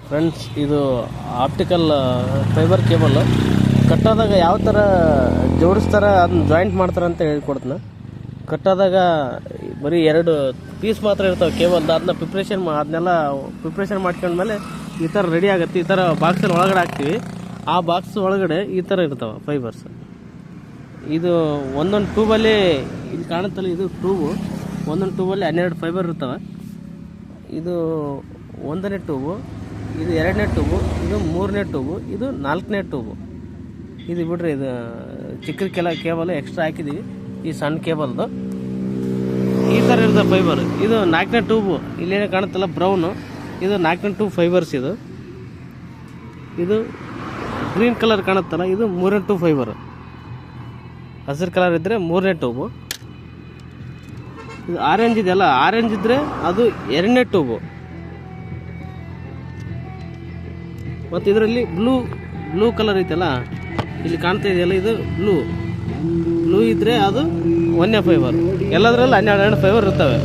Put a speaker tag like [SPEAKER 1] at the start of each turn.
[SPEAKER 1] Friends, ಇದು optical fibre cable ಕಟ್ಟಾದಾಗ ಯಾವ ಥರ ಜೋಡಿಸ್ತಾರೆ, ಅದನ್ನ ಜಾಯಿಂಟ್ ಮಾಡ್ತಾರೆ ಅಂತ ಹೇಳ್ಕೊಡ್ತೀನಿ. ಕಟ್ಟಾದಾಗ ಬರೀ 2 ಪೀಸ್ ಮಾತ್ರ ಇರ್ತಾವೆ ಕೇಬಲ್ದು. ಅದನ್ನ ಅದನ್ನೆಲ್ಲ ಪ್ರಿಪ್ರೇಷನ್ ಮಾಡ್ಕೊಂಡ್ಮೇಲೆ ಈ ಥರ ರೆಡಿ ಆಗುತ್ತೆ. ಈ ಥರ ಬಾಕ್ಸಲ್ಲಿ ಒಳಗಡೆ ಹಾಕ್ತೀವಿ. ಆ ಬಾಕ್ಸ್ ಒಳಗಡೆ ಈ ಥರ ಇರ್ತಾವೆ ಫೈಬರ್ಸ್. ಇದು ಒಂದೊಂದು ಟ್ಯೂಬಲ್ಲಿ ಇಲ್ಲಿ ಕಾಣುತ್ತಲ್ಲ, ಇದು ಟ್ಯೂಬು. ಒಂದೊಂದು ಟ್ಯೂಬಲ್ಲಿ 12 ಫೈಬರ್ ಇರ್ತವೆ. ಇದು 1ನೇ ಟ್ಯೂಬು, ಇದು 2ನೇ ಟ್ಯೂಬು, ಇದು 3ನೇ ಟ್ಯೂಬು, ಇದು 4ನೇ ಟ್ಯೂಬು. ಇದು ಬಿಡ್ರಿ, ಇದು ಚಿಕ್ಕ ಕೇಬಲ್ ಎಕ್ಸ್ಟ್ರಾ ಹಾಕಿದ್ದೀವಿ. ಈ ಸಣ್ಣ ಕೇಬಲ್ದು ಈ ಥರ ಇರ್ತದೆ ಫೈಬರ್. ಇದು 4ನೇ ಟ್ಯೂಬು, ಇಲ್ಲೇನೇ ಕಾಣುತ್ತಲ್ಲ ಬ್ರೌನು, ಇದು 4ನೇ ಟ್ಯೂಬ್ ಫೈಬರ್ಸ್. ಇದು ಗ್ರೀನ್ ಕಲರ್ ಕಾಣುತ್ತಲ್ಲ, ಇದು 3ನೇ ಟ್ಯೂಬ್ ಫೈಬರ್. ಹಸಿರು ಕಲರ್ ಇದ್ದರೆ 3ನೇ ಟ್ಯೂಬು. ಇದು ಆರೆಂಜ್ ಇದೆಯಲ್ಲ, ಆರೆಂಜ್ ಇದ್ದರೆ ಅದು 2ನೇ ಟ್ಯೂಬು. ಮತ್ತು ಇದರಲ್ಲಿ ಬ್ಲೂ ಕಲರ್ ಐತಲ್ಲ, ಇಲ್ಲಿ ಕಾಣ್ತಾ ಇದೆಯಲ್ಲ, ಇದು ಬ್ಲೂ ಇದ್ದರೆ ಅದು 1ನೇ ಫೈಬರ್. ಎಲ್ಲದರಲ್ಲಿ 12 ಫೈಬರ್ ಇರ್ತವೆ.